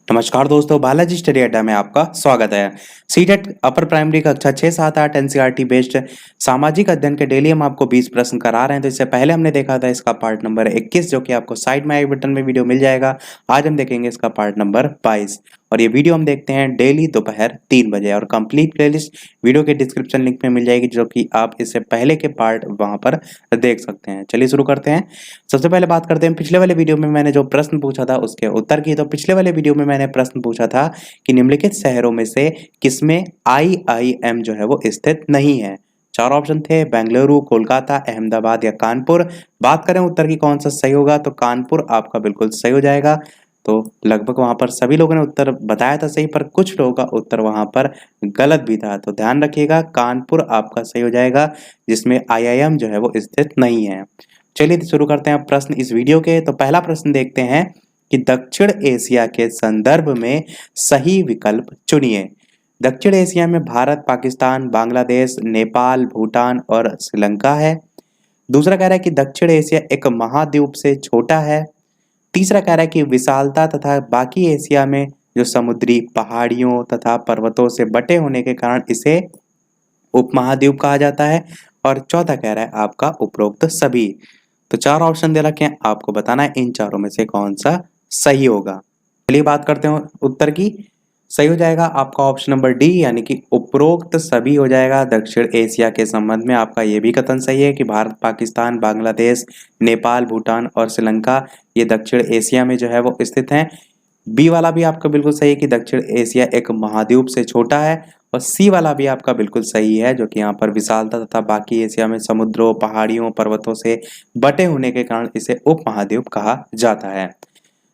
नमस्कार दोस्तों, बालाजी स्टडी अड्डा में आपका स्वागत है। सीटेट अपर प्राइमरी कक्षा 6, 7, 8 एनसीईआरटी बेस्ड सामाजिक अध्ययन के डेली हम आपको 20 प्रश्न करा रहे हैं। तो इससे पहले हमने देखा था इसका पार्ट नंबर 21 जो कि आपको साइड में आई बटन में वीडियो मिल जाएगा। आज हम देखेंगे इसका पार्ट नंबर 22 और ये वीडियो हम देखते हैं डेली दोपहर 3 बजे और कंप्लीट प्लेलिस्ट वीडियो के डिस्क्रिप्शन लिंक में मिल जाएगी जो कि आप इससे पहले के पार्ट वहां पर देख सकते हैं। चलिए शुरू करते हैं। सबसे पहले बात करते हैं पिछले वाले वीडियो में मैंने जो प्रश्न पूछा था उसके उत्तर की। तो पिछले वाले वीडियो में मैंने प्रश्न पूछा था कि निम्नलिखित शहरों में से किसमें आईआईएम जो है वो स्थित नहीं है। चार ऑप्शन थे, बेंगलुरु, कोलकाता, अहमदाबाद या कानपुर। बात करें उत्तर की कौन सा सही होगा, तो कानपुर आपका बिल्कुल सही हो जाएगा। तो लगभग वहां पर सभी लोगों ने उत्तर बताया था सही, पर कुछ लोगों का उत्तर वहां पर गलत भी था। तो ध्यान रखिएगा, कानपुर आपका सही हो जाएगा जिसमें आईआईएम जो है वो स्थित नहीं है। चलिए शुरू करते हैं प्रश्न इस वीडियो के। तो पहला प्रश्न देखते हैं कि दक्षिण एशिया के संदर्भ में सही विकल्प चुनिए। दक्षिण एशिया में भारत, पाकिस्तान, बांग्लादेश, नेपाल, भूटान और श्रीलंका है। दूसरा कह रहा है कि दक्षिण एशिया एक महाद्वीप से छोटा है। तीसरा कह रहा है कि विशालता तथा बाकी एशिया में जो समुद्री पहाड़ियों तथा पर्वतों से बटे होने के कारण इसे उपमहाद्वीप कहा जाता है। और चौथा कह रहा है आपका उपरोक्त सभी। तो चार ऑप्शन दे रखे हैं, आपको बताना है इन चारों में से कौन सा सही होगा। चलिए बात करते हैं उत्तर की। सही हो जाएगा आपका ऑप्शन नंबर डी, यानी कि उपरोक्त सभी हो जाएगा। दक्षिण एशिया के संबंध में आपका ये भी कथन सही है कि भारत, पाकिस्तान, बांग्लादेश, नेपाल, भूटान और श्रीलंका ये दक्षिण एशिया में जो है वो स्थित हैं। बी वाला भी आपका बिल्कुल सही है कि दक्षिण एशिया एक महाद्वीप से छोटा है। और सी वाला भी आपका बिल्कुल सही है जो कि यहाँ पर विशालता तथा बाकी एशिया में समुद्रों, पहाड़ियों, पर्वतों से बटे होने के कारण इसे उपमहाद्वीप कहा जाता है।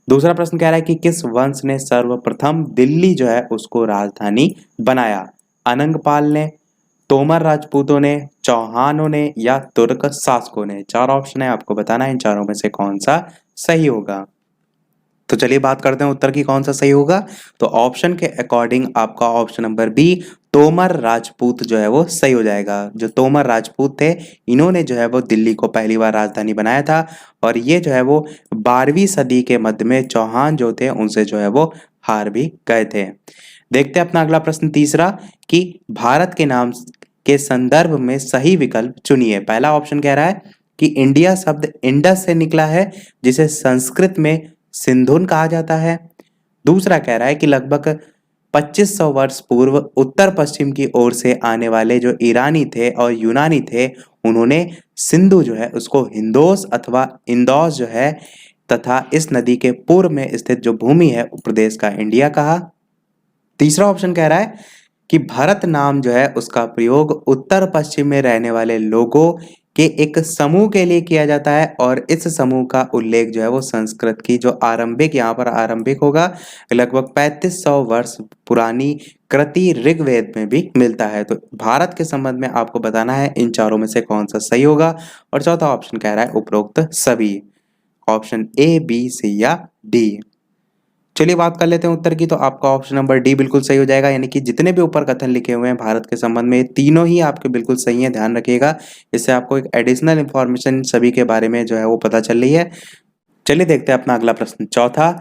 दूसरा प्रश्न कह रहा है कि किस वंश ने सर्वप्रथम दिल्ली जो है उसको राजधानी बनाया। अनंगपाल ने, तोमर राजपूतों ने, चौहानों ने या तुर्क शासकों ने। चार ऑप्शन है, आपको बताना है इन चारों में से कौन सा सही होगा। तो चलिए बात करते हैं उत्तर की कौन सा सही होगा। तो ऑप्शन के अकॉर्डिंग आपका option number B, Tomar Rajput जो है वो सही हो जाएगा। जो तोमर राजपूत थे इन्होंने जो है वो दिल्ली को पहली बार राजधानी बनाया था। और ये जो है वो 12वीं सदी के मध्य में चौहान जो थे उनसे जो है वो हार भी गए थे। देखते हैं अपना अगला प्रश्न तीसरा कि भारत के नाम के संदर्भ में सही विकल्प चुनिए। पहला ऑप्शन कह रहा है कि इंडिया शब्द इंडस से निकला है जिसे संस्कृत में सिंधुन कहा जाता है। दूसरा कह रहा है कि लगभग 2500 वर्ष पूर्व उत्तर पश्चिम की ओर से आने वाले जो ईरानी थे और यूनानी थे उन्होंने सिंधु जो है उसको हिंदोस अथवा इंदौस जो है तथा इस नदी के पूर्व में स्थित जो भूमि है प्रदेश का इंडिया कहा। तीसरा ऑप्शन कह रहा है कि भरत नाम जो है उसका प्रयोग उत्तर पश्चिम में रहने वाले लोगों के एक समूह के लिए किया जाता है और इस समूह का उल्लेख जो है वो संस्कृत की जो आरंभिक यहाँ पर आरंभिक होगा लगभग 3500 वर्ष पुरानी कृति ऋग्वेद में भी मिलता है। तो भारत के संबंध में आपको बताना है इन चारों में से कौन सा सही होगा। और चौथा ऑप्शन कह रहा है उपरोक्त सभी, ऑप्शन ए, बी, सी या डी। चलिए बात कर लेते हैं उत्तर की। तो आपका ऑप्शन नंबर डी बिल्कुल सही हो जाएगा, यानी कि जितने भी ऊपर कथन लिखे हुए हैं भारत के संबंध में तीनों ही आपके बिल्कुल सही हैं। ध्यान रखिएगा, इससे आपको एक एडिशनल इंफॉर्मेशन सभी के बारे में जो है वो पता चल रही है। चलिए देखते हैं अपना अगला प्रश्न चौथा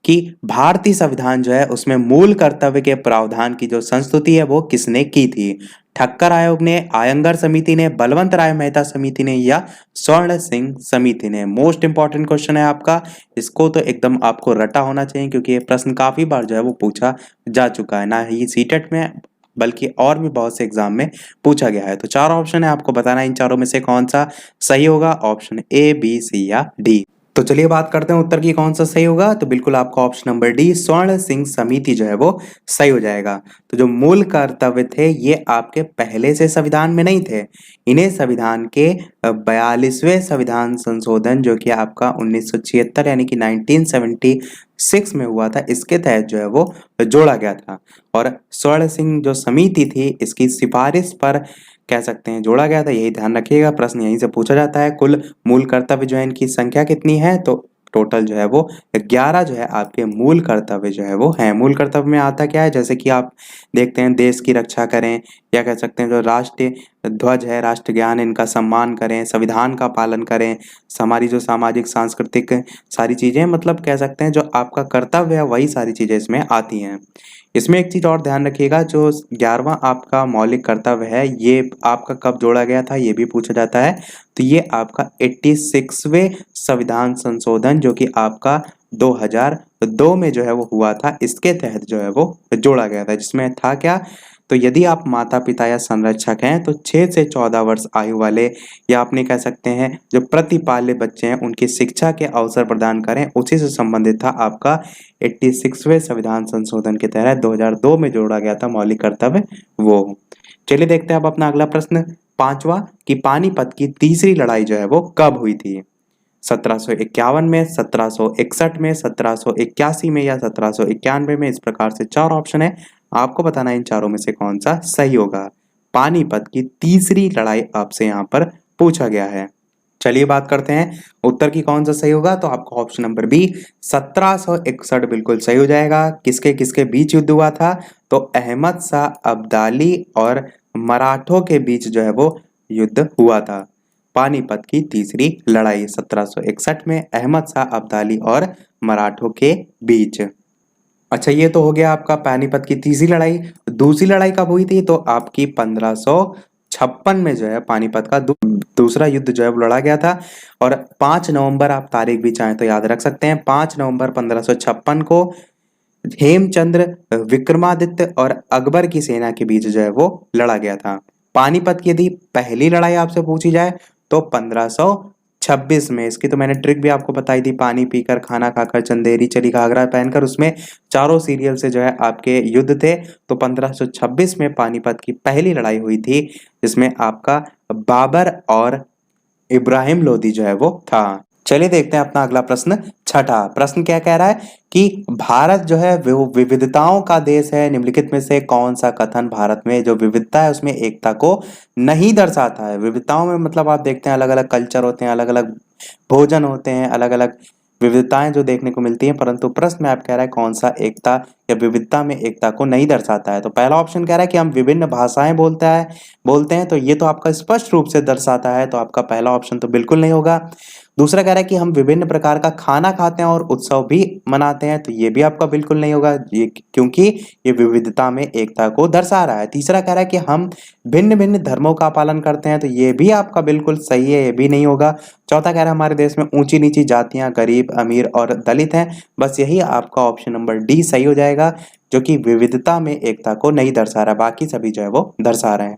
कि भारतीय संविधान जो है उसमें मूल कर्तव्य के प्रावधान की जो संस्तुति है वो किसने की थी। ठक्कर आयोग ने, आयंगर समिति ने, बलवंत राय मेहता समिति ने या स्वर्ण सिंह समिति ने। मोस्ट इंपॉर्टेंट क्वेश्चन है आपका, इसको तो एकदम आपको रटा होना चाहिए क्योंकि ये प्रश्न काफी बार जो है वो पूछा जा चुका है, ना ही सीटेट में बल्कि और भी बहुत से एग्जाम में पूछा गया है। तो चार ऑप्शन है, आपको बताना है इन चारों में से कौन सा सही होगा, ऑप्शन ए, बी, सी या डी। तो चलिए बात करते हैं उत्तर की कौन सा सही होगा। तो बिल्कुल आपका ऑप्शन नंबर डी, स्वर्ण सिंह समिति जो है वो सही हो जाएगा। तो जो मूल कर्तव्य थे ये आपके पहले से संविधान में नहीं थे, इन्हें संविधान के 42वें संविधान संशोधन जो कि आपका 1976 यानी कि 1976 में हुआ था, इसके तहत जो है वो जोड़ा गया था। और स्वर्ण सिंह जो समिति थी इसकी सिफारिश पर कह सकते हैं जोड़ा गया था, यही ध्यान रखिएगा। प्रश्न यहीं से पूछा जाता है कुल मूल कर्तव्य जो है इनकी संख्या कितनी है, तो टोटल जो है वो 11 जो है आपके मूल कर्तव्य जो है वो है। मूल कर्तव्य में आता क्या है, जैसे कि आप देखते हैं देश की रक्षा करें या कह सकते हैं जो राष्ट्रीय ध्वज है, राष्ट्रज्ञान, इनका सम्मान करें, संविधान का पालन करें, हमारी जो सामाजिक सांस्कृतिक सारी चीज़ें, मतलब कह सकते हैं जो आपका कर्तव्य है वही सारी चीज़ें इसमें आती हैं। इसमें एक चीज़ और ध्यान रखिएगा, जो 11वां आपका मौलिक कर्तव्य है ये आपका कब जोड़ा गया था ये भी पूछा जाता है। तो ये आपका 86वें संविधान संशोधन जो कि आपका 2002 में जो है वो हुआ था, इसके तहत जो है वो जोड़ा गया था, जिसमें था क्या, तो यदि आप माता पिता या संरक्षक हैं तो 6 से 14 वर्ष आयु वाले या अपने कह सकते हैं जो प्रतिपाल्य बच्चे हैं उनकी शिक्षा के अवसर प्रदान करें, उसी से संबंधित था आपका 86वें संविधान संशोधन के तहत 2002 में जोड़ा गया था मौलिक कर्तव्य वो। चलिए देखते हैं अब अपना अगला प्रश्न 5वां कि पानीपत की तीसरी लड़ाई जो है वो कब हुई थी। 1751 में, 1761 में, 1781 में या 1791 में। इस प्रकार से 4 ऑप्शन है, आपको बताना है इन चारों में से कौन सा सही होगा। पानीपत की तीसरी लड़ाई आपसे यहाँ पर पूछा गया है। चलिए बात करते हैं उत्तर की कौन सा सही होगा। तो आपका ऑप्शन नंबर बी 1761 बिल्कुल सही हो जाएगा। किसके किसके बीच युद्ध हुआ था, तो अहमद शाह अब्दाली और मराठों के बीच जो है वो युद्ध हुआ था। पानीपत की तीसरी लड़ाई 1761 में अहमद शाह अब्दाली और मराठों के बीच। अच्छा, ये तो हो गया आपका पानीपत की तीसरी लड़ाई। दूसरी लड़ाई कब हुई थी, तो आपकी 1556 में जो है पानीपत का दूसरा युद्ध जो है वो लड़ा गया था। और 5 नवंबर, आप तारीख भी चाहें तो याद रख सकते हैं, 5 नवंबर 1556 को हेमचंद्र विक्रमादित्य और अकबर की सेना के बीच जो है वो लड़ा गया था। पानीपत की यदि पहली लड़ाई आपसे पूछी जाए तो 1526 में। इसकी तो मैंने ट्रिक भी आपको बताई थी, पानी पीकर, खाना खाकर, चंदेरी चली, घाघरा पहनकर, उसमें चारों सीरियल से जो है आपके युद्ध थे। तो 1526 में पानीपत की पहली लड़ाई हुई थी, जिसमें आपका बाबर और इब्राहिम लोदी जो है वो था। चलिए देखते हैं अपना अगला प्रश्न, छठा प्रश्न क्या कह रहा है कि भारत जो है वो विविधताओं का देश है। निम्नलिखित में से कौन सा कथन भारत में जो विविधता है उसमें एकता को नहीं दर्शाता है। विविधताओं में मतलब आप देखते हैं अलग अलग कल्चर होते हैं, अलग अलग भोजन होते हैं, अलग अलग विविधताएं जो देखने को मिलती हैं, परंतु प्रश्न में आप कह रहा है कौन सा एकता या विविधता में एकता को नहीं दर्शाता है। तो पहला ऑप्शन कह रहा है कि हम विभिन्न भाषाएं बोलते हैं, तो ये तो आपका स्पष्ट रूप से दर्शाता है, तो आपका पहला ऑप्शन तो बिल्कुल नहीं होगा। दूसरा कह रहा है कि हम विभिन्न प्रकार का खाना खाते हैं और उत्सव भी मनाते हैं, तो ये भी आपका बिल्कुल नहीं होगा, ये क्योंकि ये विविधता में एकता को दर्शा रहा है। तीसरा कह रहा है कि हम भिन्न भिन्न धर्मों का पालन करते हैं, तो ये भी आपका बिल्कुल सही है, ये भी नहीं होगा। चौथा कह रहा है हमारे देश में ऊंची नीची जातियां, गरीब, अमीर और दलित हैं। बस यही आपका ऑप्शन नंबर डी सही हो जाएगा, जो कि विविधता में एकता को नहीं दर्शा रहा, बाकी सभी जो है वो दर्शा रहे हैं।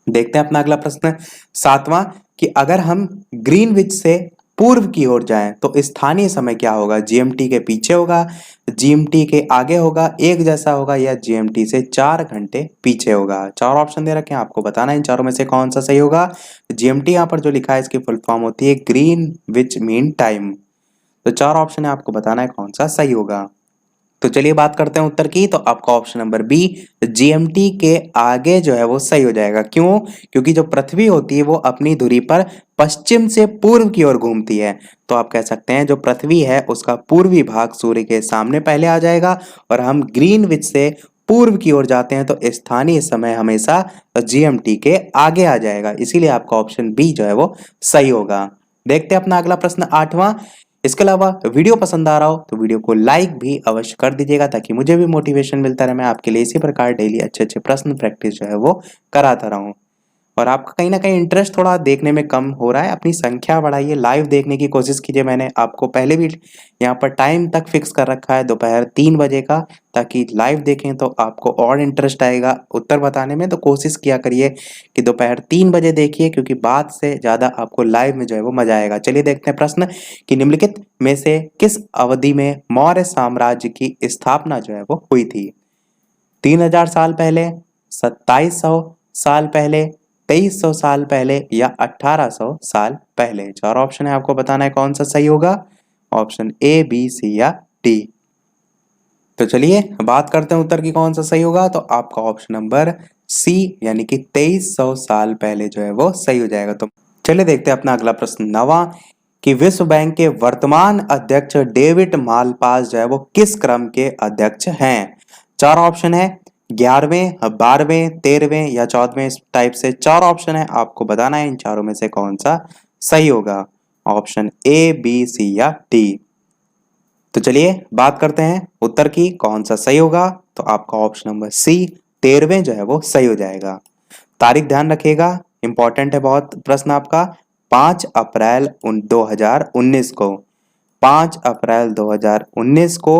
देखते हैं अपना अगला प्रश्न, सातवां कि अगर हम ग्रीनविच से पूर्व की ओर जाएं तो स्थानीय समय क्या होगा। जीएमटी के पीछे होगा, जीएमटी के आगे होगा, एक जैसा होगा, या जीएमटी से 4 घंटे पीछे होगा। 4 ऑप्शन दे रखे हैं, आपको बताना है इन चारों में से कौन सा सही होगा। जीएमटी यहाँ पर जो लिखा है इसकी फुल फॉर्म होती है ग्रीनविच मीन टाइम। तो 4 ऑप्शन है, आपको बताना है कौन सा सही होगा। तो चलिए बात करते हैं उत्तर की। तो आपका ऑप्शन नंबर बी जीएमटी के आगे जो है वो सही हो जाएगा। क्यों, क्योंकि जो पृथ्वी होती है वो अपनी धुरी पर पश्चिम से पूर्व की ओर घूमती है, तो आप कह सकते हैं जो पृथ्वी है उसका पूर्वी भाग सूर्य के सामने पहले आ जाएगा, और हम ग्रीनविच से पूर्व की ओर जाते हैं तो स्थानीय समय हमेशा जीएमटी के आगे आ जाएगा, इसीलिए आपका ऑप्शन बी जो है वो सही होगा। देखते हैं अपना अगला प्रश्न, आठवां। इसके अलावा वीडियो पसंद आ रहा हो तो वीडियो को लाइक भी अवश्य कर दीजिएगा, ताकि मुझे भी मोटिवेशन मिलता रहे, मैं आपके लिए इसी प्रकार डेली अच्छे अच्छे प्रश्न प्रैक्टिस जो है वो कराता रहूं। और आपका कहीं ना कहीं इंटरेस्ट थोड़ा देखने में कम हो रहा है, अपनी संख्या बढ़ाइए, लाइव देखने की कोशिश कीजिए। मैंने आपको पहले भी यहाँ पर टाइम तक फिक्स कर रखा है दोपहर 3 बजे का, ताकि लाइव देखें तो आपको और इंटरेस्ट आएगा उत्तर बताने में। तो कोशिश किया करिए कि दोपहर 3 बजे देखिए, क्योंकि बात से ज़्यादा आपको लाइव में जो है वो मजा आएगा। चलिए देखते हैं प्रश्न कि निम्नलिखित में से किस अवधि में मौर्य साम्राज्य की स्थापना जो है वो हुई थी। 3000 साल पहले, 2700 साल पहले, 2300 साल पहले, या 1800 साल पहले। 4 ऑप्शन है, आपको बताना है कौन सा सही होगा। ऑप्शन ए, बी, सी या डी। तो चलिए बात करते हैं उत्तर की कौन सा सही होगा। तो आपका ऑप्शन नंबर सी यानी कि 2300 साल पहले जो है वो सही हो जाएगा। तो चलिए देखते हैं अपना अगला प्रश्न, 9वां कि विश्व बैंक के वर्तमान अध्यक्ष डेविड मालपास जो है वो किस क्रम के अध्यक्ष हैं। 4 ऑप्शन है, 11वें, 12वें, 13वें या 14वें, इस टाइप से 4 ऑप्शन है, आपको बताना है इन चारों में से कौन सा सही होगा। ऑप्शन ए, बी, सी या डी। तो चलिए बात करते हैं उत्तर की, कौन सा सही होगा। तो आपका ऑप्शन नंबर सी 13वें जो है वो सही हो जाएगा। तारीख ध्यान रखिएगा, इंपॉर्टेंट है बहुत प्रश्न आपका। 5 अप्रैल 2019 को, 5 अप्रैल 2019 को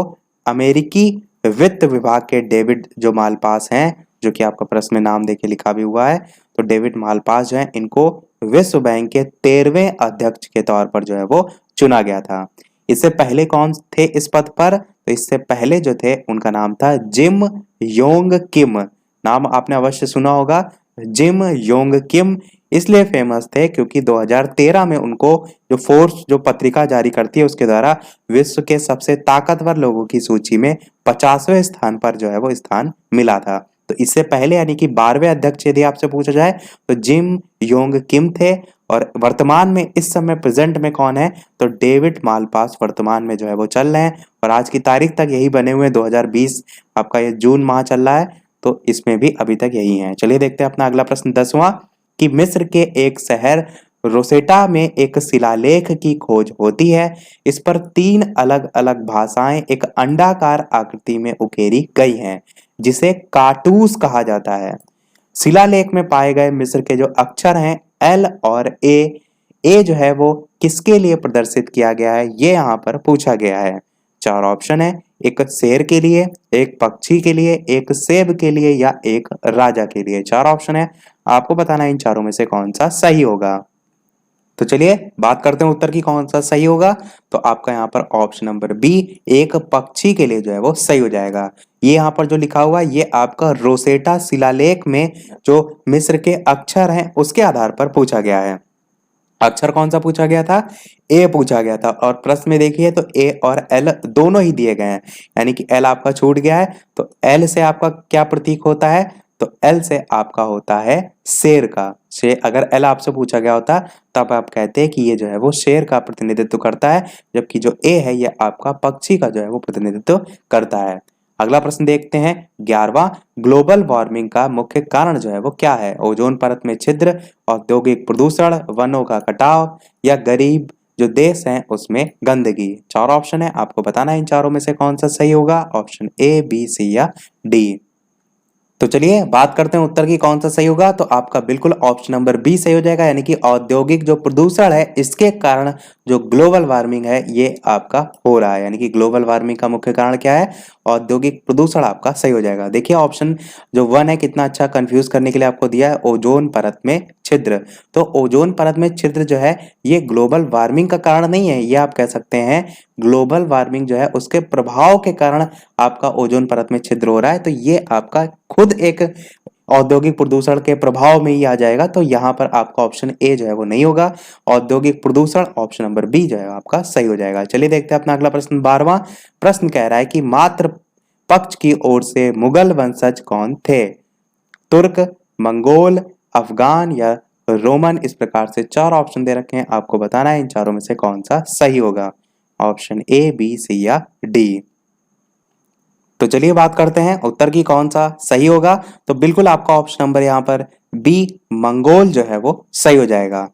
अमेरिकी वित्त विभाग के डेविड जो मालपास हैं, जो कि आपका प्रश्न में नाम देके लिखा भी हुआ है, तो डेविड मालपास जो है इनको विश्व बैंक के 13वें अध्यक्ष के तौर पर जो है वो चुना गया था। इससे पहले कौन थे इस पद पर? तो इससे पहले जो थे उनका नाम था जिम योंग किम। नाम आपने अवश्य सुना होगा। जिम योंग किम इसलिए फेमस थे क्योंकि 2013 में उनको जो फोर्स जो पत्रिका जारी करती है उसके द्वारा विश्व के सबसे ताकतवर लोगों की सूची में 50वें स्थान पर जो है वो स्थान मिला था। तो इससे पहले यानी कि 12वें अध्यक्ष यदि आपसे पूछा जाए तो जिम योंग किम थे। और वर्तमान में इस समय प्रेजेंट में कौन है? तो डेविड मालपास वर्तमान में जो है वो चल रहे हैं और आज की तारीख तक यही बने हुए हैं। 2020 आपका ये जून माह चल रहा है, तो इसमें भी अभी तक यही है। चलिए देखते हैं अपना अगला प्रश्न 10वां, कि मिस्र के एक शहर रोसेटा में एक शिलालेख की खोज होती है। इस पर 3 अलग अलग भाषाएं एक अंडाकार आकृति में उकेरी गई हैं, जिसे कार्टूस कहा जाता है। शिलालेख में पाए गए मिस्र के जो अक्षर हैं एल और ए जो है वो किसके लिए प्रदर्शित किया गया है, ये यहाँ पर पूछा गया है। 4 ऑप्शन है, एक शेर के लिए, एक पक्षी के लिए, एक सेब के लिए या एक राजा के लिए। 4 ऑप्शन है, आपको बताना है इन चारों में से कौन सा सही होगा। तो चलिए बात करते हैं उत्तर की, कौन सा सही होगा। तो आपका यहाँ पर ऑप्शन नंबर बी एक पक्षी के लिए जो है वो सही हो जाएगा। ये यहाँ पर जो लिखा हुआ है ये आपका रोसेटा शिलालेख में जो मिस्र के अक्षर हैं उसके आधार पर पूछा गया है। अक्षर कौन सा पूछा गया था? ए पूछा गया था। और प्रश्न में देखिए तो ए और एल दोनों ही दिए गए हैं, यानी कि एल आपका छूट गया है। तो एल से आपका क्या प्रतीक होता है? तो एल से आपका होता है शेर का। शेर, अगर एल आपसे पूछा गया होता तब आप कहते हैं कि ये जो है वो शेर का प्रतिनिधित्व करता है, जबकि जो ए है ये आपका पक्षी का जो है वो प्रतिनिधित्व करता है। अगला प्रश्न देखते हैं 11वां, ग्लोबल वार्मिंग का मुख्य कारण जो है वो क्या है? ओजोन परत में छिद्र, औद्योगिक प्रदूषण, वनों का कटाव या गरीब जो देश हैं उसमें गंदगी। 4 ऑप्शन है, आपको बताना है इन चारों में से कौन सा सही होगा। ऑप्शन ए, बी, सी या डी। तो चलिए बात करते हैं उत्तर की, कौन सा सही होगा। तो आपका बिल्कुल ऑप्शन नंबर बी सही हो जाएगा, यानी कि औद्योगिक जो प्रदूषण है इसके कारण जो ग्लोबल वार्मिंग है ये आपका हो रहा है। यानी कि ग्लोबल वार्मिंग का मुख्य कारण क्या है? औद्योगिक प्रदूषण आपका सही हो जाएगा। देखिए ऑप्शन जो 1 है कितना अच्छा कंफ्यूज करने के लिए आपको दिया है, ओजोन परत में छिद्र। तो ओजोन परत में छिद्र जो है ये ग्लोबल वार्मिंग का कारण नहीं है, ये आप कह सकते हैं ग्लोबल वार्मिंग जो है उसके प्रभाव के कारण आपका ओजोन परत में छिद्र हो रहा है। तो ये आपका खुद एक औद्योगिक प्रदूषण के प्रभाव में ही आ जाएगा। तो यहाँ पर आपका ऑप्शन ए जो है वो नहीं होगा, औद्योगिक प्रदूषण ऑप्शन नंबर बी जो है आपका सही हो जाएगा। चलिए देखते हैं अपना अगला प्रश्न 12वां। प्रश्न कह रहा है कि मात्र पक्ष की ओर से मुगल वंशज कौन थे? तुर्क, मंगोल, अफगान या रोमन। इस प्रकार से 4 ऑप्शन दे रखे हैं, आपको बताना है इन चारों में से कौन सा सही होगा। ऑप्शन ए, बी, सी या डी। तो चलिए बात करते हैं उत्तर की, कौन सा सही होगा। तो बिल्कुल आपका ऑप्शन नंबर यहाँ पर बी मंगोल जो है वो सही हो जाएगा।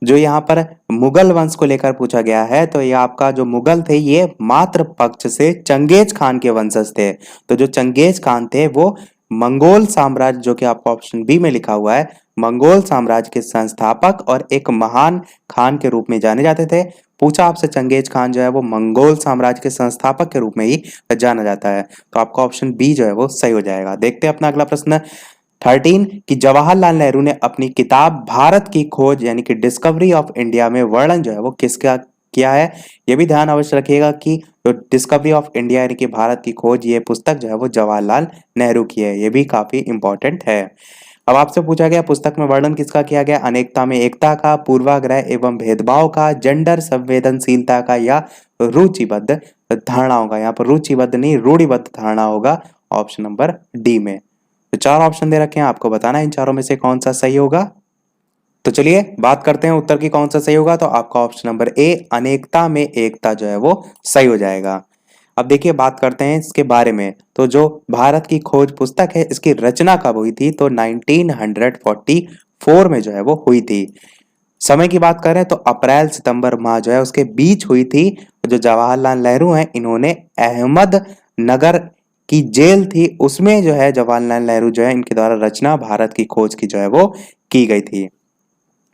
जो यहाँ पर मुगल वंश को लेकर पूछा गया है तो ये आपका जो मुगल थे ये मात्र पक्ष से चंगेज खान के वंशज थे। तो जो चंगेज खान थे वो मंगोल साम्राज्य, जो कि आपका ऑप्शन बी में लिखा हुआ है, मंगोल साम्राज्य के संस्थापक और एक महान खान के रूप में जाने जाते थे। पूछा आपसे चंगेज खान जो है वो मंगोल साम्राज्य के संस्थापक के रूप में ही जाना जाता है। तो आपका ऑप्शन बी जो है वो सही हो जाएगा। देखते हैं अपना अगला प्रश्न 13, कि जवाहरलाल नेहरू ने अपनी किताब भारत की खोज यानी कि डिस्कवरी ऑफ इंडिया में वर्णन जो है वो किसका किया है? ये भी ध्यान अवश्य रखिएगा कि जो डिस्कवरी ऑफ इंडिया यानी कि भारत की खोज, ये पुस्तक जो है वो जवाहरलाल नेहरू की है। ये भी काफी इंपॉर्टेंट है। अब आपसे पूछा गया पुस्तक में वर्णन किसका किया गया? अनेकता में एकता का, पूर्वाग्रह एवं भेदभाव का, जेंडर संवेदनशीलता का या रुचिबद्ध धारणाओं का। यहाँ पर रुचिबद्ध नहीं रूढ़िबद्ध धारणा होगा ऑप्शन नंबर डी में। तो 4 ऑप्शन दे रखे हैं, आपको बताना है इन चारों में से कौन सा सही होगा। तो चलिए बात करते हैं उत्तर की, कौन सा सही होगा। तो आपका ऑप्शन नंबर ए अनेकता में एकता जो है वो सही हो जाएगा। अब देखिए बात करते हैं इसके बारे में। तो जो भारत की खोज पुस्तक है इसकी रचना कब हुई थी? तो 1944 में जो है वो हुई थी। समय की बात करें तो अप्रैल सितंबर माह जो है उसके बीच हुई थी। जो जवाहरलाल नेहरू हैं इन्होंने अहमदनगर की जेल थी उसमें जो है जवाहरलाल नेहरू जो है इनके द्वारा रचना भारत की खोज की जो है वो की गई थी।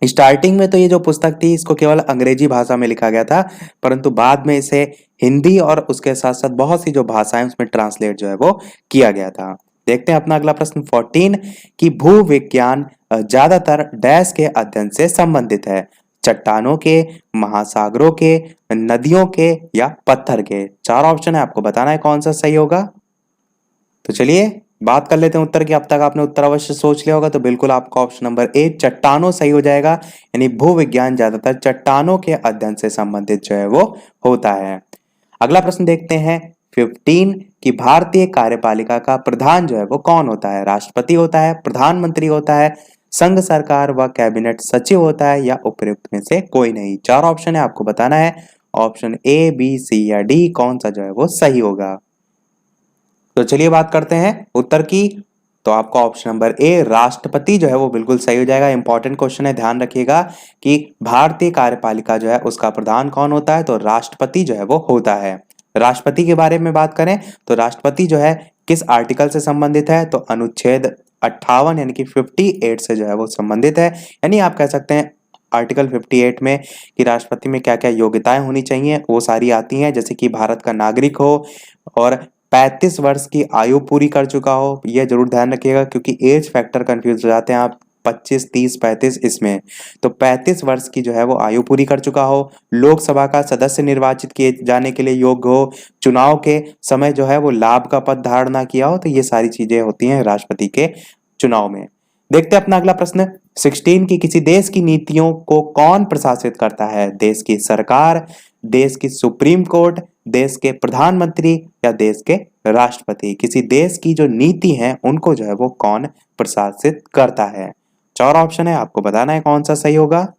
स्टार्टिंग में तो ये जो पुस्तक थी इसको केवल अंग्रेजी भाषा में लिखा गया था, परंतु बाद में इसे हिंदी और उसके साथ साथ बहुत सी जो भाषाएं उसमें ट्रांसलेट जो है वो किया गया था। देखते हैं अपना अगला प्रश्न 14 कि भूविज्ञान ज्यादातर डैश के अध्ययन से संबंधित है? चट्टानों के, महासागरों के, नदियों के या पत्थर के? चार ऑप्शन है, आपको बताना है कौन सा सही होगा। तो चलिए बात कर लेते हैं उत्तर की। अब तक आपने उत्तर अवश्य सोच लिया होगा, तो बिल्कुल आपका ऑप्शन नंबर ए चट्टानों सही हो जाएगा। यानी भूविज्ञान ज्यादातर चट्टानों के अध्ययन से संबंधित जो है वो होता है। अगला प्रश्न देखते हैं 15 कि भारतीय कार्यपालिका का प्रधान जो है वो कौन होता है? राष्ट्रपति होता है, प्रधानमंत्री होता है, संघ सरकार व कैबिनेट सचिव होता है या उपयुक्त में से कोई नहीं? चार ऑप्शन है, आपको बताना है ऑप्शन ए, बी, सी या डी कौन सा जो है वो सही होगा। तो चलिए बात करते हैं उत्तर की। तो आपका ऑप्शन नंबर ए राष्ट्रपति जो है वो बिल्कुल सही हो जाएगा। इंपॉर्टेंट क्वेश्चन है, ध्यान रखिएगा कि भारतीय कार्यपालिका जो है उसका प्रधान कौन होता है? तो राष्ट्रपति जो है वो होता है। राष्ट्रपति के बारे में बात करें तो राष्ट्रपति जो है किस आर्टिकल से संबंधित है? तो अनुच्छेद 58 यानी कि 58 से जो है वो संबंधित है। यानी आप कह सकते हैं आर्टिकल 58 में कि राष्ट्रपति में क्या क्या योग्यताएं होनी चाहिए वो सारी आती हैं, जैसे कि भारत का नागरिक हो और 35 वर्ष की आयु पूरी कर चुका हो। यह जरूर ध्यान रखिएगा क्योंकि एज फैक्टर कंफ्यूज हो जाते हैं आप 25, 30, 35 इसमें। तो 35 वर्ष की जो है वो आयु पूरी कर चुका हो, लोकसभा का सदस्य निर्वाचित किए जाने के लिए योग्य हो, चुनाव के समय जो है वो लाभ का पद धारण ना किया हो। तो ये सारी चीजें होती हैं राष्ट्रपति के चुनाव में। देखते हैं अपना अगला प्रश्न 16 की किसी देश की नीतियों को कौन प्रशासित करता है? देश की सरकार, देश की सुप्रीम कोर्ट, देश के प्रधानमंत्री या देश के राष्ट्रपति? किसी देश की जो नीति है उनको जो है वो कौन प्रशासित करता है? चार ऑप्शन है, आपको बताना है कौन सा सही होगा।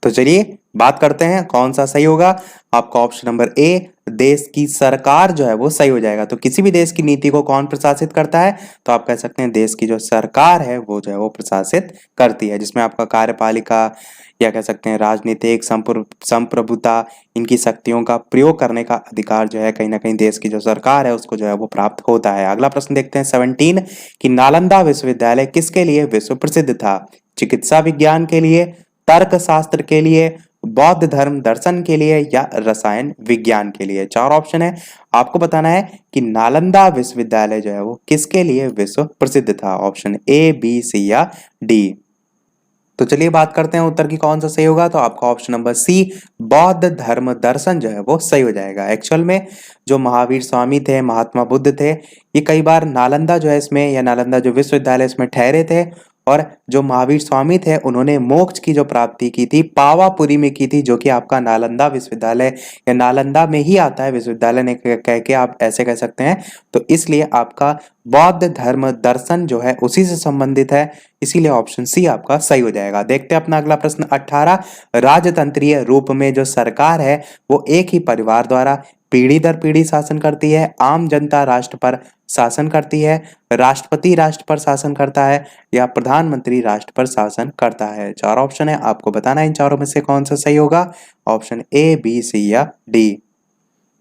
तो चलिए बात करते हैं कौन सा सही होगा। आपका ऑप्शन नंबर ए देश की सरकार जो है वो सही हो जाएगा। तो किसी भी देश की नीति को कौन प्रशासित करता है? तो आप कह सकते हैं देश की जो सरकार है वो जो है वो प्रशासित करती है, जिसमें आपका कार्यपालिका या कह सकते हैं राजनीतिक संप्रभुता इनकी शक्तियों का प्रयोग करने का अधिकार जो है कहीं ना कहीं देश की जो सरकार है उसको जो है वो प्राप्त होता है। अगला प्रश्न देखते हैं 17 कि नालंदा विश्वविद्यालय किसके लिए विश्व प्रसिद्ध था? चिकित्सा विज्ञान के लिए, तर्कशास्त्र के लिए, बौद्ध धर्म दर्शन के लिए या रसायन विज्ञान के लिए? चार ऑप्शन है, आपको बताना है कि नालंदा विश्वविद्यालय जो है वो किसके लिए विश्व प्रसिद्ध था? ऑप्शन ए, बी, सी या डी? तो चलिए बात करते हैं उत्तर की कौन सा सही होगा। तो आपका ऑप्शन नंबर सी बौद्ध धर्म दर्शन जो है वो सही हो जाएगा। एक्चुअल में जो महावीर स्वामी थे, महात्मा बुद्ध थे, ये कई बार नालंदा जो है इसमें या नालंदा जो विश्वविद्यालय इसमें ठहरे थे। और जो महावीर स्वामी थे उन्होंने मोक्ष की जो प्राप्ति की थी पावापुरी में की थी, जो कि आपका नालंदा विश्वविद्यालय या नालंदा में ही आता है विश्वविद्यालय ने कह के आप ऐसे कह सकते हैं। तो इसलिए आपका बौद्ध धर्म दर्शन जो है उसी से संबंधित है, इसीलिए ऑप्शन सी आपका सही हो जाएगा। देखते हैं अपना अगला प्रश्न 18 राजतंत्रीय रूप में जो सरकार है वो एक ही परिवार द्वारा पीढ़ी दर पीढ़ी शासन करती है, आम जनता राष्ट्र पर शासन करती है, राष्ट्रपति राष्ट्र पर शासन करता है या प्रधानमंत्री राष्ट्र पर शासन करता है? चार ऑप्शन है, आपको बताना है इन चारों में से कौन सा सही होगा। ऑप्शन ए, बी, सी या डी?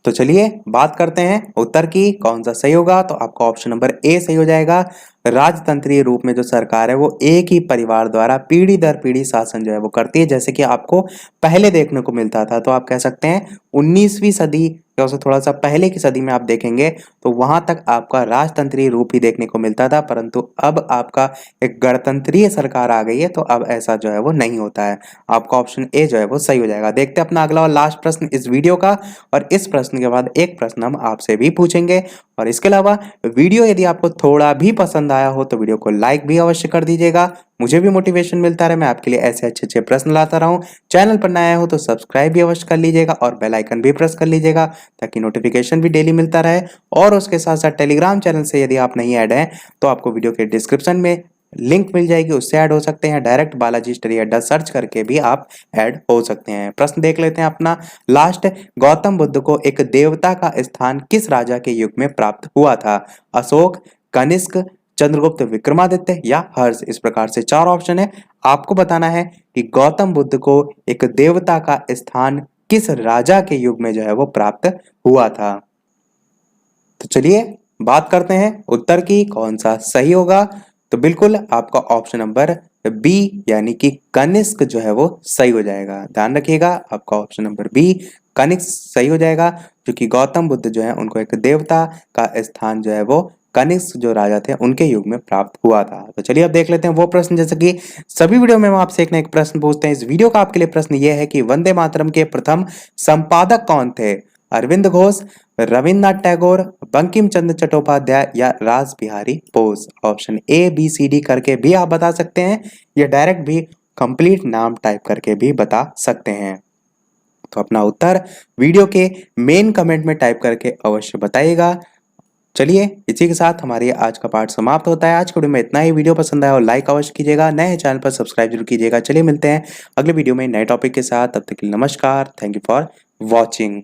तो चलिए बात करते हैं उत्तर की कौन सा सही होगा। तो आपका ऑप्शन नंबर ए सही हो जाएगा। राजतंत्रीय रूप में जो सरकार है वो एक ही परिवार द्वारा पीढ़ी दर पीढ़ी शासन जो है वो करती है, जैसे कि आपको पहले देखने को मिलता था। तो आप कह सकते हैं 19वीं सदी या उससे थोड़ा सा पहले की सदी में आप देखेंगे तो वहां तक आपका राजतंत्रीय रूप ही देखने को मिलता था, परंतु अब आपका एक गणतंत्रीय सरकार आ गई है तो अब ऐसा जो है वो नहीं होता है। आपका ऑप्शन ए जो है वो सही हो जाएगा। देखते हैं अपना अगला और लास्ट प्रश्न इस वीडियो का, और इस प्रश्न के बाद एक प्रश्न हम आपसे भी पूछेंगे। और इसके अलावा वीडियो यदि आपको थोड़ा भी पसंद आया हो तो वीडियो को लाइक भी अवश्य कर दीजिएगा, मुझे भी मोटिवेशन मिलता रहे, मैं आपके लिए ऐसे अच्छे अच्छे प्रश्न लाता रहूं। चैनल पर नया हो तो सब्सक्राइब भी अवश्य कर लीजिएगा और बेल आइकन भी प्रेस कर लीजिएगा ताकि नोटिफिकेशन भी डेली मिलता रहे। और उसके साथ साथ टेलीग्राम चैनल से यदि आप नहीं ऐड हैं तो आपको वीडियो के डिस्क्रिप्शन में लिंक मिल जाएगी, उससे ऐड हो सकते हैं। डायरेक्ट बालाजी स्टडी अड्डा सर्च करके भी आप ऐड हो सकते हैं। प्रश्न देख लेते हैं अपना लास्ट। गौतम बुद्ध को एक देवता का स्थान किस राजा के युग में प्राप्त हुआ था? अशोक, कनिष्क, चंद्रगुप्त विक्रमादित्य या हर्ष। इस प्रकार से 4 ऑप्शन है। आपको बताना है कि गौतम बुद्ध को एक देवता का स्थान किस राजा के युग में जो है वो प्राप्त हुआ था। तो चलिए बात करते हैं उत्तर की, कौन सा सही होगा। तो बिल्कुल आपका ऑप्शन नंबर बी यानी कि कनिष्क जो है वो सही हो जाएगा। ध्यान रखिएगा, आपका ऑप्शन नंबर बी कनिष्क सही हो जाएगा, क्योंकि गौतम बुद्ध जो है उनको एक देवता का स्थान जो है वो कनिष्क जो राजा थे उनके युग में प्राप्त हुआ था। तो चलिए अब देख लेते हैं वो प्रश्न, जैसे कि सभी वीडियो में हम आपसे एक ना एक प्रश्न पूछते हैं। इस वीडियो का आपके लिए प्रश्न ये है कि वंदे मातरम के प्रथम संपादक कौन थे? अरविंद घोष, रविन्द्रनाथ टैगोर, बंकिम चंद्र चट्टोपाध्याय या Rash Behari Bose. Option A B C D करके भी आप बता सकते हैं, या डायरेक्ट भी कंप्लीट नाम टाइप करके भी बता सकते हैं। तो अपना उत्तर वीडियो के मेन कमेंट में टाइप करके अवश्य बताइएगा। चलिए इसी के साथ हमारी आज का पार्ट समाप्त होता है। आज के वीडियो में इतना ही। वीडियो पसंद आया और लाइक अवश्य कीजिएगा, नए चैनल पर सब्सक्राइब जरूर कीजिएगा। चलिए मिलते हैं अगले वीडियो में नए टॉपिक के साथ, तब तक के लिए नमस्कार। Thank you for watching.